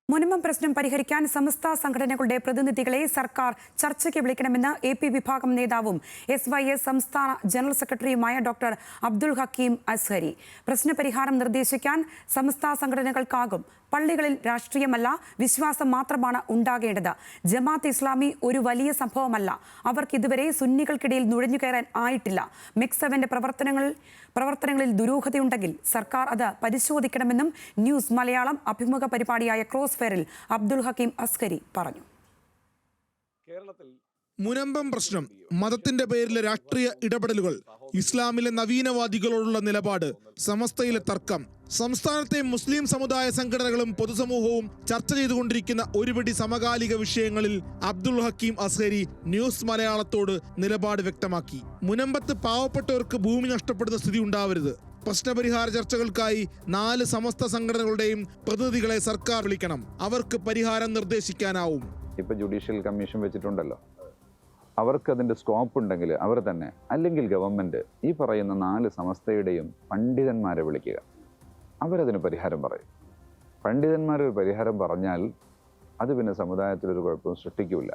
മുനമ്പം പ്രശ്നം പരിഹരിക്കാൻ സമസ്ത സംഘടനകളുടെ പ്രതിനിധികളെ സർക്കാർ ചർച്ചയ്ക്ക് വിളിക്കണമെന്ന് എ.പി. വിഭാഗം നേതാവും SYS സംസ്ഥാന ജനറൽ സെക്രട്ടറിയുമായ ഡോക്ടർ അബ്ദുൽ ഹക്കീം അസ്ഹരി. പ്രശ്നപരിഹാരം നിർദ്ദേശിക്കാൻ സമസ്ത സംഘടനകൾക്കാകും. പള്ളികളിൽ രാഷ്ട്രീയമല്ല, വിശ്വാസം മാത്രമാണ് ഉണ്ടാകേണ്ടത്. ജമാഅത്ത് ഇസ്ലാമി ഒരു വലിയ സംഭവമല്ല. അവർക്ക് ഇതുവരെ സുന്നികൾക്കിടയിൽ നുഴഞ്ഞുകയറാൻ ആയിട്ടില്ല. മെക്സവന്റെ പ്രവർത്തനങ്ങളിൽ ദുരൂഹതയുണ്ടെങ്കിൽ സർക്കാർ അത് പരിശോധിക്കണമെന്നും ന്യൂസ് മലയാളം അഭിമുഖ പരിപാടിയായ ക്രോസ് ഫെയറിൽ അബ്ദുൽ ഹക്കീം അസ്ഹരി പറഞ്ഞു. മുനമ്പം പ്രശ്നം, മതത്തിന്റെ പേരിലെ രാഷ്ട്രീയ ഇടപെടലുകൾ, ഇസ്ലാമിലെ നവീനവാദികളോടുള്ള നിലപാട്, സമസ്തയിലെ തർക്കം, സംസ്ഥാനത്തെ മുസ്ലിം സമുദായ സംഘടനകളും പൊതുസമൂഹവും ചർച്ച ചെയ്തുകൊണ്ടിരിക്കുന്ന ഒരുപിടി സമകാലിക വിഷയങ്ങളിൽ അബ്ദുൽ ഹക്കീം അസ്ഹരി ന്യൂസ് മലയാളത്തോട് നിലപാട് വ്യക്തമാക്കി. മുനമ്പത്ത് പാവപ്പെട്ടവർക്ക് ഭൂമി നഷ്ടപ്പെടുന്ന സ്ഥിതി ഉണ്ടാവരുത്. പ്രശ്നപരിഹാര ചർച്ചകൾക്കായി 4 സമസ്ത സംഘടനകളുടെയും പ്രതിനിധികളെ സർക്കാർ വിളിക്കണം. അവർക്ക് പരിഹാരം നിർദ്ദേശിക്കാനാവും. ഇപ്പൊ ജുഡീഷ്യൽ കമ്മീഷൻ വെച്ചിട്ടുണ്ടല്ലോ, അവർക്ക് അതിന്റെ സ്കോപ്പ് ഉണ്ടെങ്കിൽ അവർ തന്നെ, അല്ലെങ്കിൽ ഗവൺമെന്റ് ഈ പറയുന്ന 4 സമസ്തയുടെയും പണ്ഡിതന്മാരെ വിളിക്കുക. അവരതിന് പരിഹാരം പറയും. പണ്ഡിതന്മാരൊരു പരിഹാരം പറഞ്ഞാൽ അത് പിന്നെ സമുദായത്തിലൊരു കുഴപ്പവും സൃഷ്ടിക്കില്ല.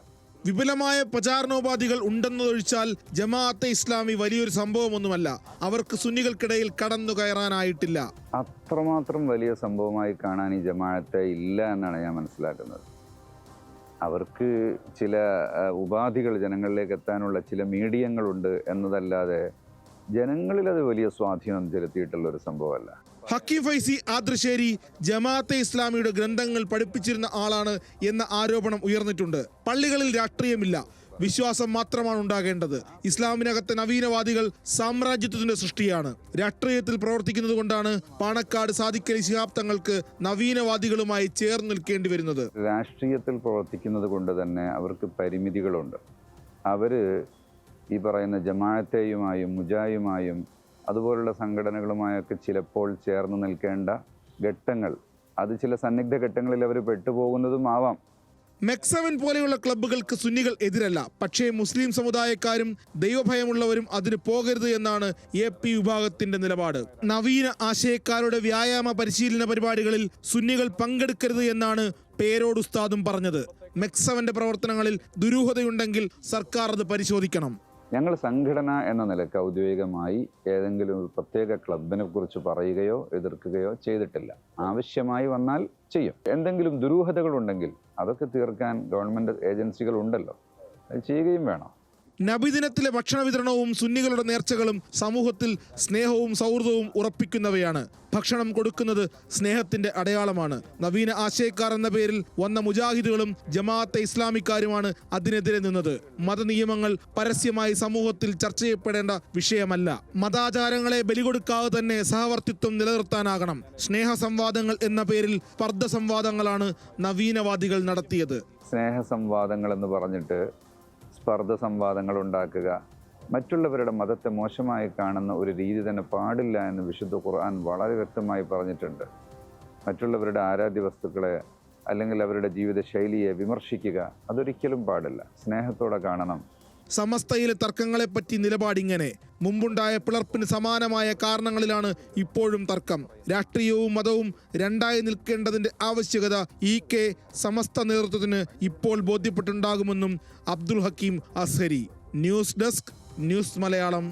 വിപുലമായ പ്രചാരണോപാധികൾ ഉണ്ടെന്നതൊഴിച്ചാൽ ജമാഅത്തെ ഇസ്ലാമി വലിയൊരു സംഭവമൊന്നുമല്ല. അവർക്ക് സുന്നികൾക്കിടയിൽ കടന്നു കയറാനായിട്ടില്ല. അത്രമാത്രം വലിയ സംഭവമായി കാണാൻ ഈ ജമാഅത്തെ ഇല്ല എന്നാണ് ഞാൻ മനസ്സിലാക്കുന്നത്. അവർക്ക് ചില ഉപാധികൾ ജനങ്ങളിലേക്ക് എത്താനുള്ള ചില മീഡിയങ്ങളുണ്ട് എന്നതല്ലാതെ ജനങ്ങളിൽ അത് വലിയ സ്വാധീനം ചെലുത്തിയിട്ടുള്ള ഒരു സംഭവമല്ല. ഹക്കീം ഫൈസി ആദ്രശ്ശേരി ജമാഅത്തെ ഇസ്ലാമിയുടെ ഗ്രന്ഥങ്ങൾ പഠിപ്പിച്ചിരുന്ന ആളാണ് എന്ന ആരോപണം ഉയർന്നിട്ടുണ്ട്. പള്ളികളിൽ രാഷ്ട്രീയമില്ല, വിശ്വാസം മാത്രമാണ് ഉണ്ടാകേണ്ടത്. ഇസ്ലാമിനകത്തെ നവീനവാദികൾ സാമ്രാജ്യത്വത്തിന്റെ സൃഷ്ടിയാണ്. രാഷ്ട്രീയത്തിൽ പ്രവർത്തിക്കുന്നത് കൊണ്ടാണ് പാണക്കാട് സാദിഖ് അലി ശിഹാബ് തങ്ങൾക്ക് നവീനവാദികളുമായി ചേർന്ന് നിൽക്കേണ്ടി വരുന്നത്. രാഷ്ട്രീയത്തിൽ പ്രവർത്തിക്കുന്നത് കൊണ്ട് തന്നെ അവർക്ക് പരിമിതികളുണ്ട്. അവര് ഈ പറയുന്ന ജമാഅത്തെയുമായും മുജായുമായും അതുപോലുള്ള സംഘടനകളുമായൊക്കെ ചിലപ്പോൾ ചേർന്ന് നിൽക്കേണ്ട ഘട്ടങ്ങൾ, അത് ചില സന്നിഗ്ധ ഘട്ടങ്ങളിൽ അവർ പെട്ടുപോകുന്നതും ആവാം. മെക്സവൻ പോലെയുള്ള ക്ലബ്ബുകൾക്ക് സുന്നികൾ എതിരല്ല. പക്ഷേ മുസ്ലിം സമുദായക്കാരും ദൈവഭയമുള്ളവരും അതിന് പോകരുത് എന്നാണ് എ.പി. വിഭാഗത്തിന്റെ നിലപാട്. നവീന ആശയക്കാരുടെ വ്യായാമ പരിശീലന പരിപാടികളിൽ സുന്നികൾ പങ്കെടുക്കരുത് എന്നാണ് പേരോട് ഉസ്താദും പറഞ്ഞത്. മെക്സവന്റെ പ്രവർത്തനങ്ങളിൽ ദുരൂഹതയുണ്ടെങ്കിൽ സർക്കാർ അത് പരിശോധിക്കണം. ഞങ്ങൾ സംഘടന എന്ന നിലയ്ക്ക് ഔദ്യോഗികമായി ഏതെങ്കിലും ഒരു പ്രത്യേക ക്ലബിനെ കുറിച്ച് പറയുകയോ എതിർക്കുകയോ ചെയ്തിട്ടില്ല. ആവശ്യമായി വന്നാൽ ചെയ്യും. എന്തെങ്കിലും ദുരൂഹതകളുണ്ടെങ്കിൽ അതൊക്കെ തീർക്കാൻ ഗവൺമെന്റ് ഏജൻസികൾ ഉണ്ടല്ലോ, അത് ചെയ്യുകയും വേണം. നബിദിനത്തിലെ ഭക്ഷണ വിതരണവും സുന്നികളുടെ നേർച്ചകളും സമൂഹത്തിൽ സ്നേഹവും സൗഹൃദവും ഉറപ്പിക്കുന്നവയാണ്. ഭക്ഷണം കൊടുക്കുന്നത് സ്നേഹത്തിന്റെ അടയാളമാണ്. നവീന ആശയക്കാർ എന്ന പേരിൽ വന്ന മുജാഹിദുകളും ജമാഅത്തെ ഇസ്ലാമിക്കാരുമാണ് അതിനെതിരെ നിന്നത്. മതനിയമങ്ങൾ പരസ്യമായി സമൂഹത്തിൽ ചർച്ച ചെയ്യപ്പെടേണ്ട വിഷയമല്ല. മതാചാരങ്ങളെ ബലികൊടുക്കാതെ തന്നെ സഹവർത്തിത്വം നിലനിർത്താനാകണം. സ്നേഹ സംവാദങ്ങൾ എന്ന പേരിൽ സ്പർദ്ധ സംവാദങ്ങളാണ് നവീനവാദികൾ നടത്തിയത്. സ്നേഹ സംവാദങ്ങൾ എന്ന് പറഞ്ഞിട്ട് സ്പർദ്ധ സംവാദങ്ങൾ ഉണ്ടാക്കുക, മറ്റുള്ളവരുടെ മതത്തെ മോശമായി കാണുന്ന ഒരു രീതി തന്നെ പാടില്ല എന്ന് വിശുദ്ധ ഖുർആൻ വളരെ വ്യക്തമായി പറഞ്ഞിട്ടുണ്ട്. മറ്റുള്ളവരുടെ ആരാധ്യ വസ്തുക്കളെ അല്ലെങ്കിൽ അവരുടെ ജീവിത ശൈലിയെ വിമർശിക്കുക, അതൊരിക്കലും പാടില്ല. സ്നേഹത്തോടെ കാണണം. സമസ്തയിലെ തർക്കങ്ങളെപ്പറ്റി നിലപാടിങ്ങനെ. മുമ്പുണ്ടായ പിളർപ്പിന് സമാനമായ കാരണങ്ങളിലാണ് ഇപ്പോഴും തർക്കം. രാഷ്ട്രീയവും മതവും രണ്ടായി നിൽക്കേണ്ടതിന്റെ ആവശ്യകത ഇ.കെ. സമസ്ത നേതൃത്വത്തിന് ഇപ്പോൾ ബോധ്യപ്പെട്ടുണ്ടാകുമെന്നും Abdul Hakeem Azhari. News desk, news Malayalam.